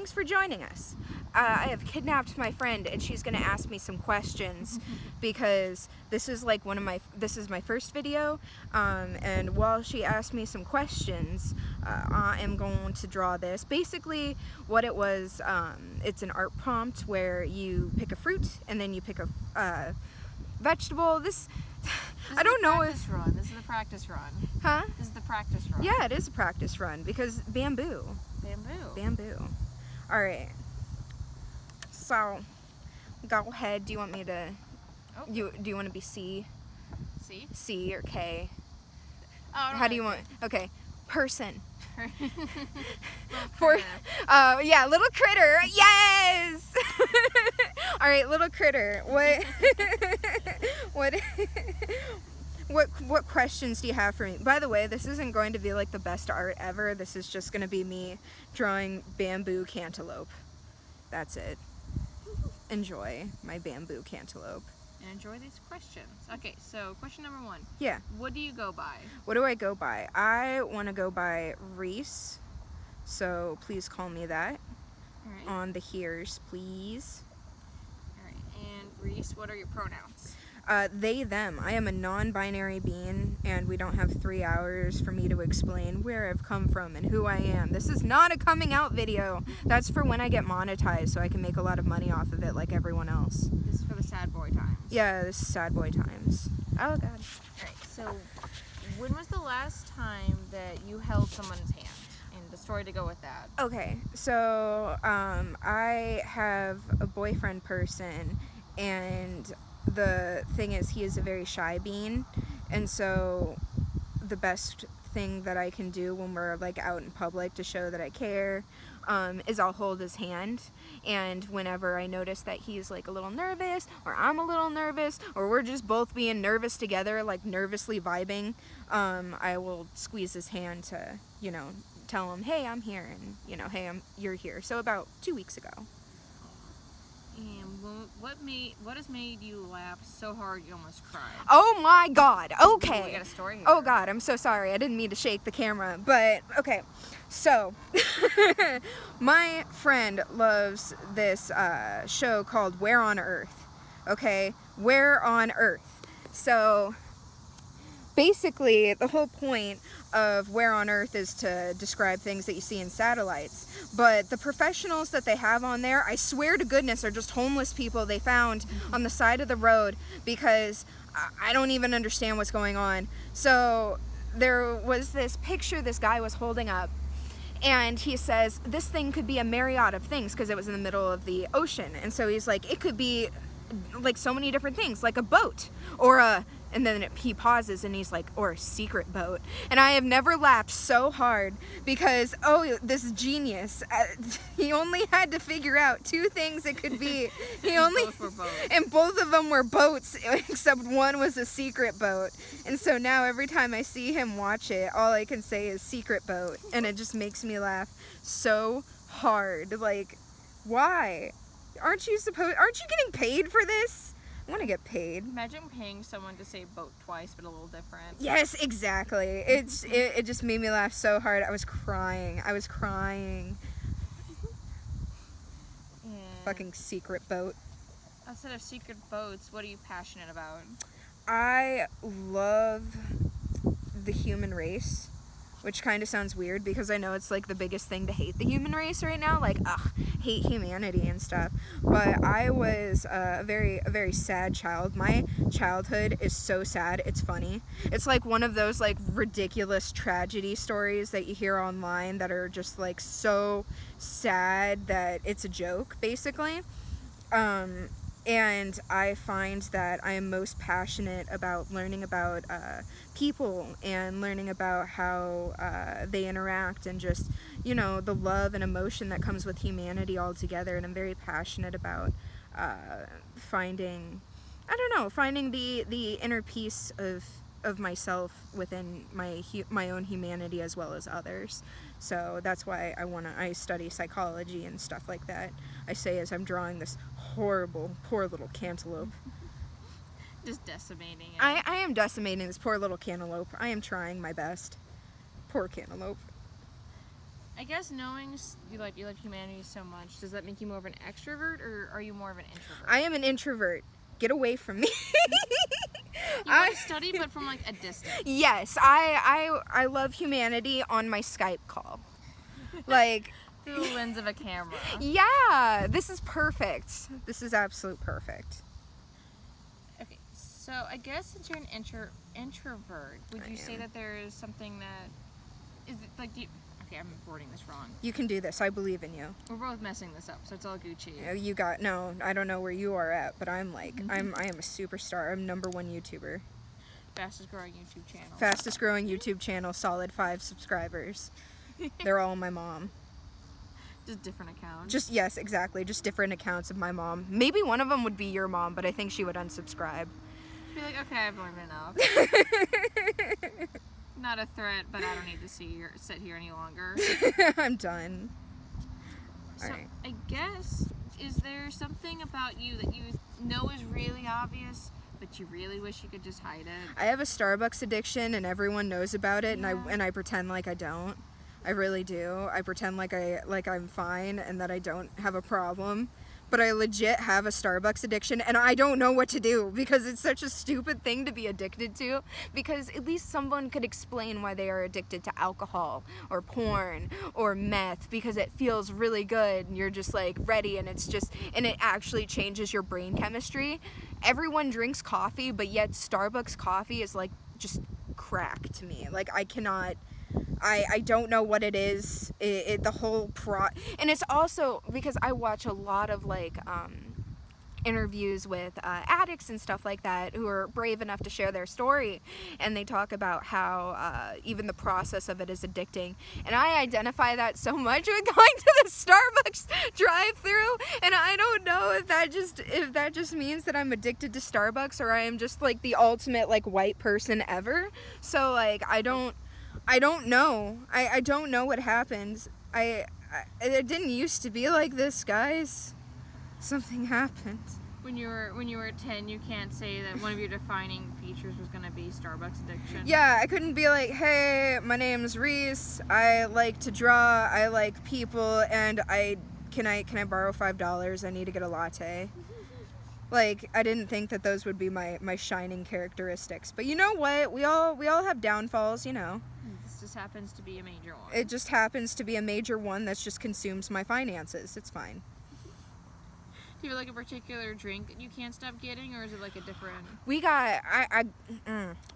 thanks for joining us. I have kidnapped my friend, and she's going to ask me some questions because this is like this is my first video, and while she asks me some questions, I am going to draw this. Basically, what it was, it's an art prompt where you pick a fruit and then you pick a vegetable. I don't know if... This is the practice run. Huh? This is the practice run. Yeah, it is a practice run because bamboo. Bamboo. Alright. So, go ahead. Do you want me to... Oh. Do you want to be C? C? C or K? Oh, How do you want... Okay. Person. Little Yeah, little critter. Yes! Alright, little critter. What questions do you have for me? By the way, this isn't going to be like the best art ever. This is just going to be me drawing bamboo cantaloupe. That's it. Enjoy my bamboo cantaloupe. And enjoy these questions. Okay, so question number 1. Yeah. What do you go by? What do I go by? I want to go by Reese. So please call me that. All right. On the hears, please. All right. And Reese, what are your pronouns? They, them. I am a non-binary being, and we don't have 3 hours for me to explain where I've come from and who I am. This is not a coming out video. That's for when I get monetized, so I can make a lot of money off of it like everyone else. This is for the sad boy times. Yeah, this is sad boy times. Oh, God. All right, so when was the last time that you held someone's hand? And the story to go with that. Okay, so, I have a boyfriend person, and the thing is, he is a very shy being, and so the best thing that I can do when we're like out in public to show that I care is I'll hold his hand, and whenever I notice that he's like a little nervous, or I'm a little nervous, or we're just both being nervous together, like nervously vibing, I will squeeze his hand to, you know, tell him, hey, I'm here, and, you know, hey, you're here. So about 2 weeks ago. And what has made you laugh so hard you almost cried? Oh my God, okay. We got a story here. Oh God, I'm so sorry. I didn't mean to shake the camera, but okay. So, my friend loves this show called Where on Earth. Okay? Where on Earth. So, basically, the whole point of Where on Earth is to describe things that you see in satellites. But the professionals that they have on there, I swear to goodness, are just homeless people they found on the side of the road, because I don't even understand what's going on. So there was this picture this guy was holding up, and he says, this thing could be a myriad of things, because it was in the middle of the ocean. And so he's like, it could be like so many different things, like a boat, or and then he pauses and he's like, or a secret boat. And I have never laughed so hard because, oh, this genius, he only had to figure out 2 things it could be. Both were boats. And both of them were boats, except one was a secret boat. And so now every time I see him watch it, all I can say is secret boat. And it just makes me laugh so hard. Like, why? Aren't you getting paid for this? I want to get paid. Imagine paying someone to say boat twice, but a little different. Yes, exactly. It just made me laugh so hard. I was crying. And Fucking secret boat. outside of secret boats, what are you passionate about? I love the human race, which kind of sounds weird because I know it's like the biggest thing to hate the human race right now, like, hate humanity and stuff. But I was a very sad child. My childhood is so sad, it's funny. It's like one of those like ridiculous tragedy stories that you hear online that are just like so sad that it's a joke, basically. And I find that I am most passionate about learning about people and learning about how they interact, and just, you know, the love and emotion that comes with humanity all together. And I'm very passionate about finding the inner peace of myself within my own humanity as well as others. So that's why I study psychology and stuff like that. I say as I'm drawing this horrible, poor little cantaloupe. Just decimating it. I am decimating this poor little cantaloupe. I am trying my best. Poor cantaloupe. I guess knowing you love humanity so much, does that make you more of an extrovert or are you more of an introvert? I am an introvert. Get away from me. You want to study, but from like a distance. Yes, I love humanity on my Skype call. Like, through the lens of a camera. Yeah, this is perfect. This is absolute perfect. Okay, so I guess since you're an introvert, would you say that there is something that is it like okay, I'm wording this wrong. You can do this. I believe in you. We're both messing this up, so it's all Gucci. No, I don't know where you are at, but I'm like, I am a superstar. I'm #1 YouTuber. Fastest growing YouTube channel. Fastest growing YouTube channel, solid 5 subscribers. They're all my mom. Just different accounts. Yes, exactly. Just different accounts of my mom. Maybe one of them would be your mom, but I think she would unsubscribe. Be like, okay, I've learned enough. Not a threat, but I don't need to sit here any longer. I'm done. So, All right. I guess, is there something about you that you know is really obvious, but you really wish you could just hide it? I have a Starbucks addiction, and everyone knows about it, Yeah. and I pretend like I don't. I really do. I pretend like I'm fine and that I don't have a problem. But I legit have a Starbucks addiction, and I don't know what to do because it's such a stupid thing to be addicted to. Because at least someone could explain why they are addicted to alcohol or porn or meth, because it feels really good and you're just like ready, and it actually changes your brain chemistry. Everyone drinks coffee, but yet Starbucks coffee is like just crack to me. Like I don't know what it is. The whole and it's also because I watch a lot of like interviews with addicts and stuff like that who are brave enough to share their story, and they talk about how even the process of it is addicting. And I identify that so much with going to the Starbucks drive-through, and I don't know if that just means that I'm addicted to Starbucks, or I am just like the ultimate like white person ever. So like I don't know. I don't know what happens. It didn't used to be like this, guys. Something happened. When you were 10, you can't say that one of your defining features was going to be Starbucks addiction. Yeah, I couldn't be like, hey, my name's Reese. I like to draw. I like people, and can I borrow $5? I need to get a latte. Like, I didn't think that those would be my shining characteristics. But you know what? We all have downfalls, you know. This just happens to be a major one. It just happens to be a major one that just consumes my finances. It's fine. Do you have like a particular drink that you can't stop getting, or is it like a different? We got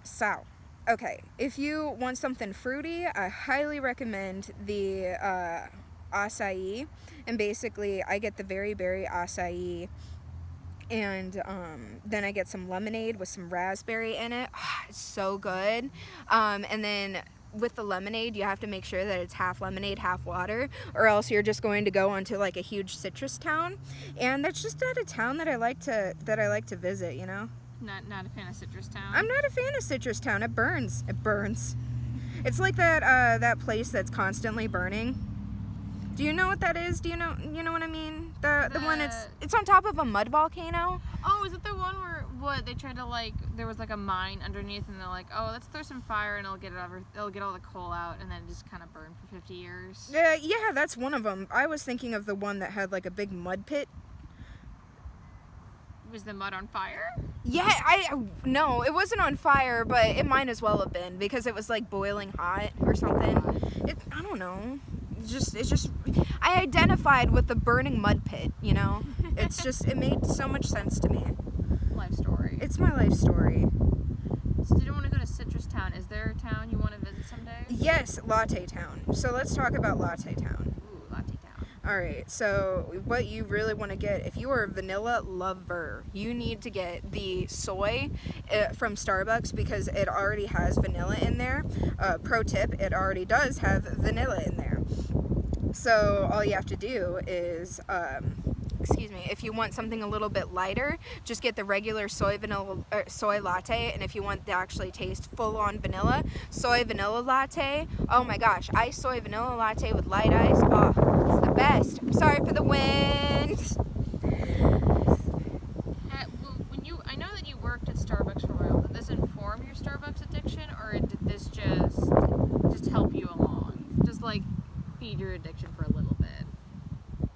so. Okay, if you want something fruity, I highly recommend the acai. And basically, I get the very berry acai. And then I get some lemonade with some raspberry in it. It's so good. And then with the lemonade, you have to make sure that it's half lemonade, half water, or else you're just going to go onto like a huge citrus town. And that's just not a town that I like to visit, you know? Not a fan of Citrus Town. I'm not a fan of Citrus Town. It burns. It burns. It's like that place that's constantly burning. Do you know what that is? Do you know what I mean? The one it's on top of a mud volcano. Oh, is it the one where they tried to like there was like a mine underneath, and they're like, oh, let's throw some fire and it'll get all the coal out, and then it just kind of burned for 50 years. Yeah, that's one of them. I was thinking of the one that had like a big mud pit. Was the mud on fire? Yeah, no, it wasn't on fire, but it might as well have been because it was like boiling hot or something. I don't know. It's just I identified with the burning mud pit, you know? It made so much sense to me. Life story. It's my life story. So you don't want to go to Citrus Town. Is there a town you want to visit someday? Yes, Latte Town. So let's talk about Latte Town. Ooh, Latte Town. Alright, so what you really want to get, if you are a vanilla lover, you need to get the soy from Starbucks because it already has vanilla in there. Pro tip, it already does have vanilla in there. So all you have to do is, if you want something a little bit lighter, just get the regular soy latte. And if you want to actually taste full-on vanilla, soy vanilla latte. Oh my gosh, iced soy vanilla latte with light ice. Oh, it's the best. I'm sorry for the wind. I know that you worked at Starbucks for a while. Did this inform your Starbucks addiction, or did this just help you along? Just like feed your addiction for a little bit.